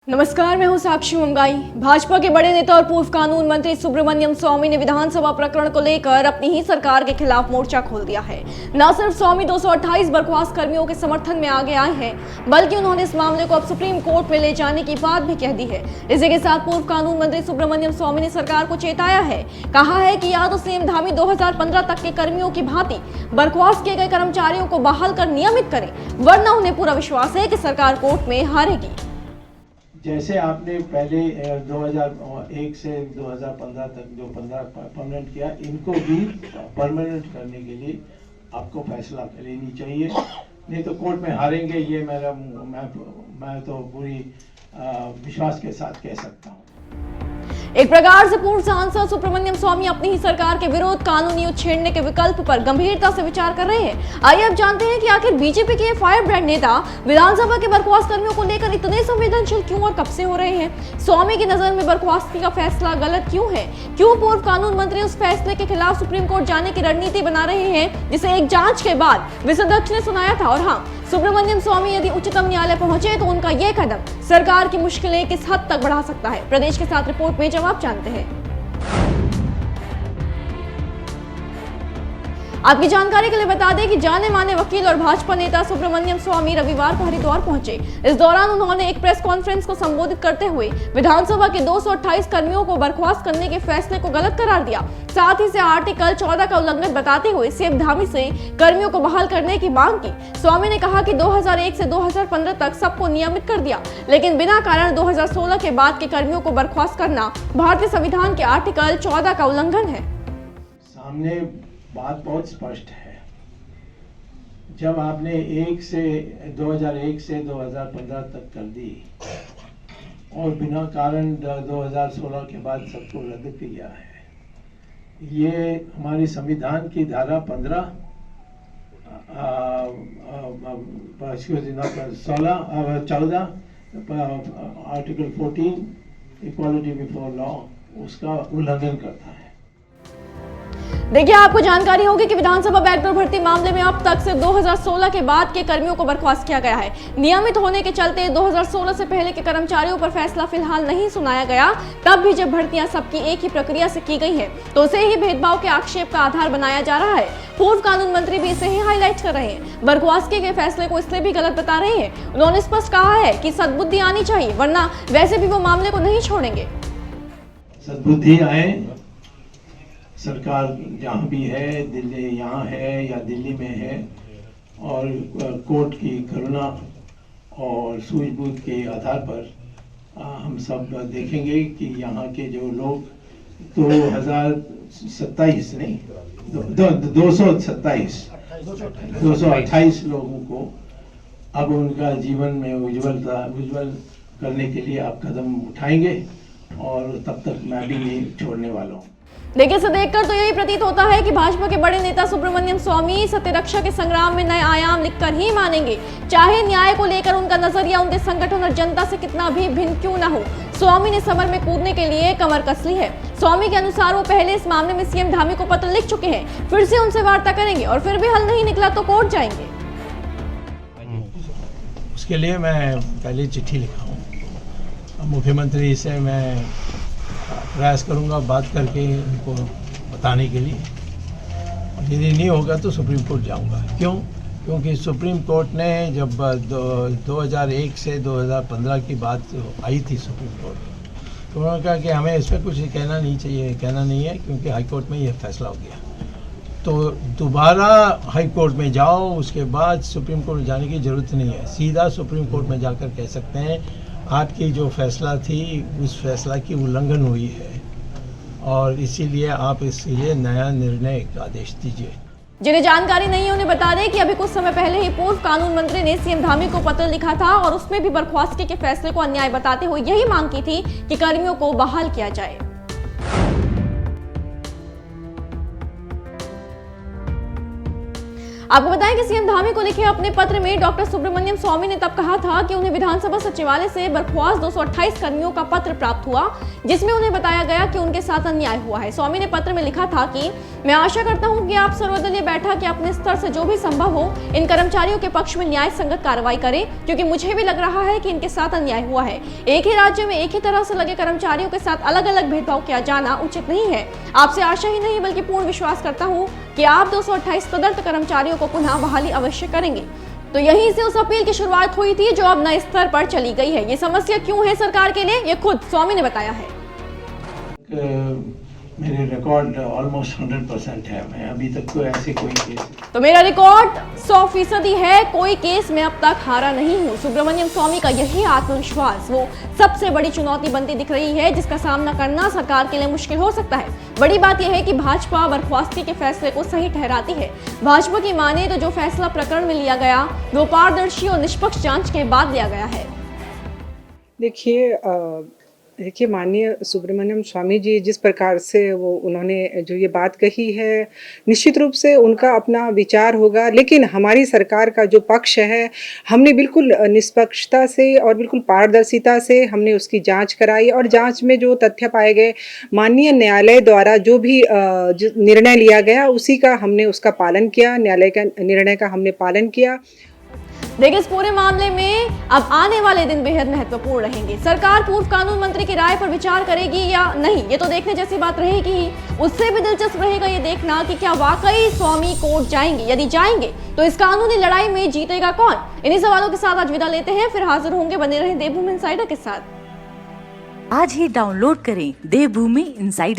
नमस्कार, मैं हूं साक्षी मुंगाई। भाजपा के बड़े नेता और पूर्व कानून मंत्री सुब्रमण्यम स्वामी ने विधानसभा प्रकरण को लेकर अपनी ही सरकार के खिलाफ मोर्चा खोल दिया है। न सिर्फ स्वामी 228 बर्खास्त कर्मियों के समर्थन में आगे आए हैं, बल्कि उन्होंने इस मामले को अब सुप्रीम कोर्ट में ले जाने की बात भी कह दी है। इसी के साथ पूर्व कानून मंत्री सुब्रमण्यम स्वामी ने सरकार को चेताया है। कहा है कि या तो सीएम धामी 2015 तक के कर्मियों की भांति बर्खास्त किए गए कर्मचारियों को बहाल कर नियमित करें, वरना उन्हें पूरा विश्वास है कि सरकार कोर्ट में हारेगी। जैसे आपने पहले 2001 से 2015 तक जो 15 परमानेंट किया, इनको भी परमानेंट करने के लिए आपको फैसला लेनी चाहिए, नहीं तो कोर्ट में हारेंगे। ये मैं तो पूरी विश्वास के साथ कह सकता हूँ। एक प्रकार से पूर्व सांसद सुब्रमण्यम स्वामी अपनी ही सरकार के विरोध कानूनी युद्ध छेड़ने के विकल्प पर गंभीरता से विचार कर रहे हैं। आइए अब जानते हैं कि आखिर बीजेपी के फायर ब्रांड नेता विधानसभा के बर्खास्त कर्मियों को लेकर इतने संवेदनशील क्यों और कब से हो रहे हैं। स्वामी की नजर में बर्खास्तगी का फैसला गलत क्यों है? क्यों पूर्व कानून मंत्री उस फैसले के खिलाफ सुप्रीम कोर्ट जाने की रणनीति बना रहे हैं, जिसे एक जांच के बाद विसदक्ष ने सुनाया था? और हाँ, सुब्रमण्यम स्वामी यदि उच्चतम न्यायालय पहुंचे तो उनका यह कदम सरकार की मुश्किलें किस हद तक बढ़ा सकता है? प्रदेश के साथ रिपोर्ट में जवाब जानते हैं। आपकी जानकारी के लिए बता दें कि जाने माने वकील और भाजपा नेता सुब्रमण्यम स्वामी रविवार को हरिद्वार पहुंचे। इस दौरान उन्होंने एक प्रेस कॉन्फ्रेंस को संबोधित करते हुए विधानसभा के 228 कर्मियों को बर्खास्त करने के फैसले को गलत करार दिया। साथ ही से आर्टिकल 14 का उल्लंघन बताते हुए सीएम धामी से कर्मियों को बहाल करने की मांग की। स्वामी ने कहा कि 2001 से 2015 तक सबको नियमित कर दिया, लेकिन बिना कारण 2016 के बाद के कर्मियों को बर्खास्त करना भारतीय संविधान के आर्टिकल 14 का उल्लंघन है। सामने बात बहुत स्पष्ट है। जब आपने 2001 से 2015 तक कर दी और बिना कारण 2016 के बाद सबको रद्द किया है, ये हमारी संविधान की धारा 15 14 आर्टिकल 14 इक्वालिटी बिफोर लॉ, उसका उल्लंघन करता है। देखिए, आपको जानकारी होगी कि विधानसभा बैकडोर भर्ती मामले में अब तक सिर्फ 2016 के बाद के कर्मियों को बर्खास्त किया गया है। नियमित होने के चलते 2016 से पहले के कर्मचारियों पर फैसला फिलहाल नहीं सुनाया गया। तब भी जब भर्तियां सबकी एक ही प्रक्रिया से की गई है, तो उसे ही भेदभाव के आक्षेप का आधार बनाया जा रहा है। पूर्व कानून मंत्री भी इसे ही हाईलाइट कर रहे हैं। बर्खास्तगी के फैसले को इसलिए भी गलत बता रहे हैं। उन्होंने स्पष्ट कहा है कि सद्बुद्धि आनी चाहिए, वरना वैसे भी वो मामले को नहीं छोड़ेंगे। सद्बुद्धि आए, सरकार जहाँ भी है, दिल्ली यहाँ है या दिल्ली में है, और कोर्ट की करुणा और सूझबूझ के आधार पर हम सब देखेंगे कि यहाँ के जो लोग 228 लोगों को अब उनका जीवन में उज्जवल करने के लिए आप कदम उठाएंगे, और तब तक मैं भी नहीं छोड़ने वाला हूँ। देखिए, इसे देखकर तो यही प्रतीत होता है कि भाजपा के बड़े नेता सुब्रमण्यम स्वामी सत्य रक्षा के संग्राम में नए आयाम लिखकर ही मानेंगे, चाहे न्याय को लेकर उनका नजरिया उनके संगठन और जनता से कितना भी भिन्न क्यों न हो। स्वामी ने समर में कूदने के लिए कमर कस ली है। स्वामी के अनुसार वो पहले इस मामले में सीएम धामी को पत्र लिख चुके हैं, फिर से उनसे वार्ता करेंगे और फिर भी हल नहीं निकला तो कोर्ट जाएंगे। उसके लिए मैं पहले चिट्ठी लिखा हूँ मुख्यमंत्री से। मैं प्रयास करूंगा बात करके उनको बताने के लिए, और यदि नहीं होगा तो सुप्रीम कोर्ट जाऊंगा। क्योंकि सुप्रीम कोर्ट ने जब 2001 से 2015 की बात आई थी सुप्रीम कोर्ट, तो उन्होंने कहा कि हमें इस पर कुछ कहना नहीं है, क्योंकि हाई कोर्ट में यह फैसला हो गया। तो दोबारा हाई कोर्ट में जाओ, उसके बाद सुप्रीम कोर्ट जाने की ज़रूरत नहीं है। सीधा सुप्रीम कोर्ट में जाकर कह सकते हैं आपकी जो फैसला थी उस फैसला की उल्लंघन हुई है, और इसीलिए आप इसके लिए नया निर्णय का आदेश दीजिए। जिन्हें जानकारी नहीं है उन्हें बता दें कि अभी कुछ समय पहले ही पूर्व कानून मंत्री ने सीएम धामी को पत्र लिखा था, और उसमें भी बर्खास्तगी के फैसले को अन्याय बताते हुए यही मांग की थी कि कर्मियों को बहाल किया जाए। आपको बताएं कि सीएम धामी को लिखे अपने पत्र में डॉक्टर सुब्रमण्यम स्वामी ने तब कहा था कि उन्हें विधानसभा सचिवालय से बर्खास्त 228 कर्मियों का पत्र प्राप्त हुआ, जिसमें उन्हें बताया गया कि उनके साथ अन्याय हुआ है। स्वामी ने पत्र में लिखा था कि मैं आशा करता हूं कि आप सर्वदलीय बैठक या अपने स्तर से जो भी संभव हो इन कर्मचारियों के पक्ष में न्याय संगत कार्रवाई करें, क्योंकि मुझे भी लग रहा है कि इनके साथ अन्याय हुआ है। एक ही राज्य में एक ही तरह से लगे कर्मचारियों के साथ अलग अलग भेदभाव किया जाना उचित नहीं है। आपसे आशा ही नहीं बल्कि पूर्ण विश्वास करता हूं कि आप 228 तदर्थ कर्मचारियों को पुनः बहाली अवश्य करेंगे। तो यहीं से उस अपील की शुरुआत हुई थी जो अब नए स्तर पर चली गई है। ये समस्या क्यों है सरकार के लिए, ये खुद स्वामी ने बताया है। मेरे रिकॉर्ड ऑलमोस्ट 100% है। मैं अभी तक तो ऐसे कोई केस तो मेरा रिकॉर्ड 100% है, कोई केस में अब तक हारा नहीं हूँ। सुब्रमण्यम स्वामी का यही आत्मविश्वास वो सबसे बड़ी चुनौती बनती दिख रही है, जिसका सामना करना सरकार के लिए मुश्किल हो सकता है। बड़ी बात यह है कि भाजपा बर्खास्तगी के फैसले को सही ठहराती है। भाजपा की माने तो जो फैसला प्रकरण में लिया गया वो पारदर्शी और निष्पक्ष जांच के बाद लिया गया है। देखिए माननीय सुब्रमण्यम स्वामी जी जिस प्रकार से उन्होंने जो ये बात कही है, निश्चित रूप से उनका अपना विचार होगा, लेकिन हमारी सरकार का जो पक्ष है हमने बिल्कुल निष्पक्षता से और बिल्कुल पारदर्शिता से हमने उसकी जांच कराई और जांच में जो तथ्य पाए गए, माननीय न्यायालय द्वारा जो भी निर्णय लिया गया उसी का हमने उसका पालन किया, न्यायालय का निर्णय का हमने पालन किया। देखिए, इस पूरे मामले में अब आने वाले दिन बेहद महत्वपूर्ण रहेंगे। सरकार पूर्व कानून मंत्री की राय पर विचार करेगी या नहीं, ये तो देखने जैसी बात रहेगी। उससे भी दिलचस्प रहेगा ये देखना कि क्या वाकई स्वामी कोर्ट जाएंगे। यदि जाएंगे तो इस कानूनी लड़ाई में जीतेगा कौन। इन्हीं सवालों के साथ आज विदा लेते हैं, फिर हाजिर होंगे। बने रहें देवभूमि इनसाइडर के साथ। आज ही डाउनलोड करें देवभूमि इनसाइडर